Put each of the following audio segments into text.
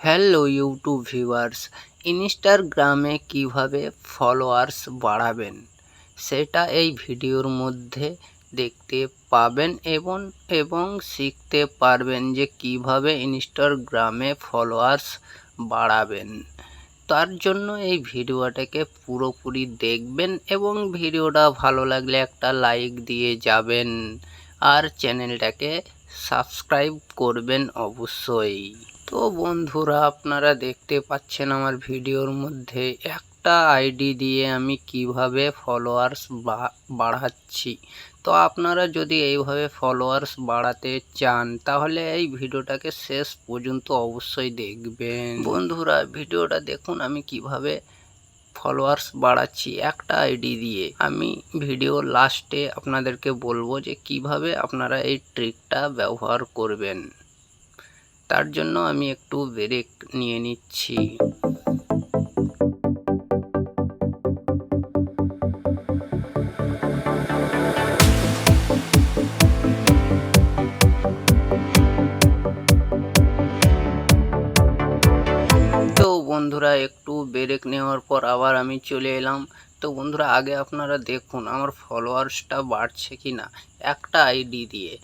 Hello YouTube viewers, ইনস্টাগ্রামে কিভাবে followers বাড়াবেন সেটা এই ভিডিওর মধ্যে দেখতে পাবেন এবং শিখতে পারবেন যে কিভাবে ইনস্টাগ্রামে ফলোয়ার্স বাড়াবেন। তার জন্য এই ভিডিওটাকে পুরোপুরি দেখবেন এবং ভিডিওটা ভালো লাগলে একটা লাইক দিয়ে যাবেন আর চ্যানেলটাকে সাবস্ক্রাইব করবেন অবশ্যই। তো বন্ধুরা, আপনারা দেখতে পাচ্ছেন আমার ভিডিওর মধ্যে একটা আইডি দিয়ে আমি কিভাবে ফলোয়ার্স বাড়াচ্ছি। তো আপনারা যদি এইভাবে ফলোয়ার্স বাড়াতে চান তাহলে এই ভিডিওটাকে শেষ পর্যন্ত অবশ্যই দেখবেন। বন্ধুরা, ভিডিওটা দেখুন আমি কিভাবে ফলোয়ার্স বাড়াচ্ছি একটা আইডি দিয়ে। আমি ভিডিও লাস্টে আপনাদেরকে বলবো যে কিভাবে আপনারা এই ট্রিকটা ব্যবহার করবেন। তার জন্য আমি একটু ব্রেক নিয়ে নিচ্ছি। তো বন্ধুরা, একটু ব্রেক নেওয়ার পর আবার আমি চলে এলাম। তো বন্ধুরা, আগে আপনারা দেখুন আমার ফলোয়ার্সটা বাড়ছে কি না একটা আইডি দিয়ে।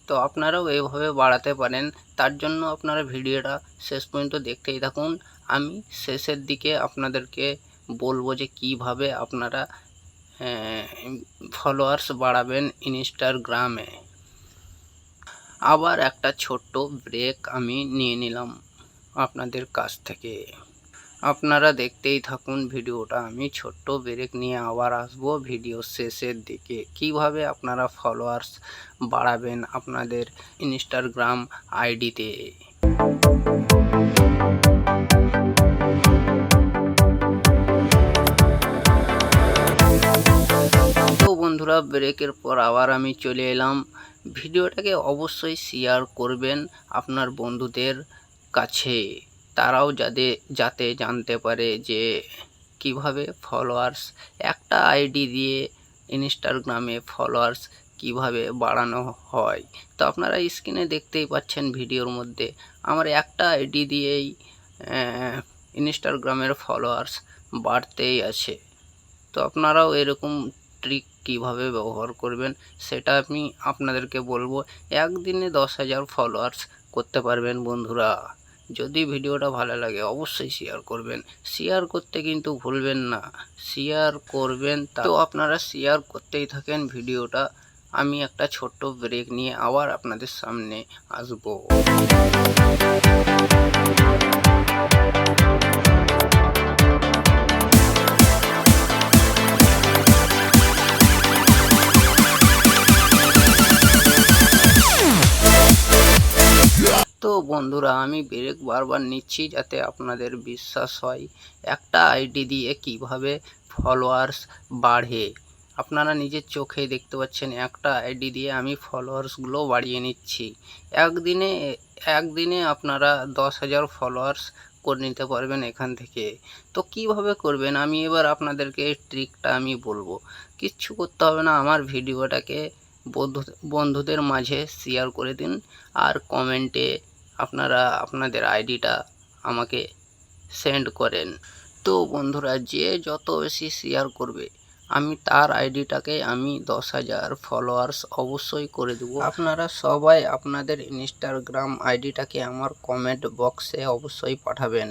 তো আপনারাও এইভাবে বাড়াতে পারেন। তার জন্য আপনারা ভিডিওটা শেষ পর্যন্ত দেখতেই থাকুন। আমি শেষের দিকে আপনাদেরকে বলবো যে কিভাবে আপনারা ফলোয়ার্স বাড়াবেন ইনস্টাগ্রামে। আবার একটা ছোট্ট ব্রেক আমি নিয়ে নিলাম আপনাদের কাছ থেকে। আপনারা দেখতেই থাকুন ভিডিওটা। আমি ছোট্ট ব্রেক নিয়ে আবার আসবো ভিডিও শেষের দিকে। কিভাবে আপনারা ফলোয়ার্স বাড়াবেন আপনাদের ইনস্টাগ্রাম আইডিতে। তো বন্ধুরা, ব্রেকের পর আবার আমি চলে এলাম। ভিডিওটাকে অবশ্যই শেয়ার করবেন আপনার বন্ধুদের কাছে, তারাও যাতে জানতে পারে যে কিভাবে ফলোয়ার্স একটা আইডি দিয়ে ইনস্টাগ্রামে ফলোয়ার্স কিভাবে বাড়ানো হয়। তো আপনারা স্ক্রিনে দেখতেই পাচ্ছেন ভিডিওর মধ্যে আমার একটা আইডি দিয়েই ইনস্টাগ্রামের ফলোয়ার্স বাড়তেই আছে। তো আপনারাও এরকম ট্রিক কিভাবে ব্যবহার করবেন সেটা আমি আপনাদেরকে বলবো। একদিনে 10,000 ফলোয়ার্স করতে পারবেন বন্ধুরা। যদি ভিডিওটা ভালো লাগে অবশ্যই শেয়ার করবেন। শেয়ার করতে কিন্তু ভুলবেন না, শেয়ার করবেন। তো আপনারা শেয়ার করতেই থাকেন ভিডিওটা। আমি একটা ছোট্ট ব্রেক নিয়ে আবার আপনাদের সামনে আসবো। তো বন্ধুরা, আমি ব্রেক বারবার নিচ্ছি যাতে আপনাদের বিশ্বাস হয় একটা আইডি দিয়ে কিভাবে ফলোয়ার্স বাড়ে। আপনারা নিজের চোখেই দেখতে পাচ্ছেন একটা আইডি দিয়ে আমি ফলোয়ার্সগুলো বাড়িয়ে নিচ্ছি। একদিনে আপনারা 10,000 ফলোয়ার্স করে নিতে পারবেন এখান থেকে। তো কিভাবে করবেন আমি এবার আপনাদেরকে ট্রিকটা আমি বলবো। কিচ্ছু করতে হবে না, আমার ভিডিওটাকে বন্ধুদের মাঝে শেয়ার করে দিন আর কমেন্টে আপনারা আপনাদের আইডিটা আমাকে সেন্ড করেন। তো বন্ধুরা, যে যত বেশি শেয়ার করবে আমি তার আইডিটাকে আমি 10,000 ফলোয়ার্স অবশ্যই করে দেবো। আপনারা সবাই আপনাদের ইনস্টাগ্রাম আইডিটাকে আমার কমেন্ট বক্সে অবশ্যই পাঠাবেন।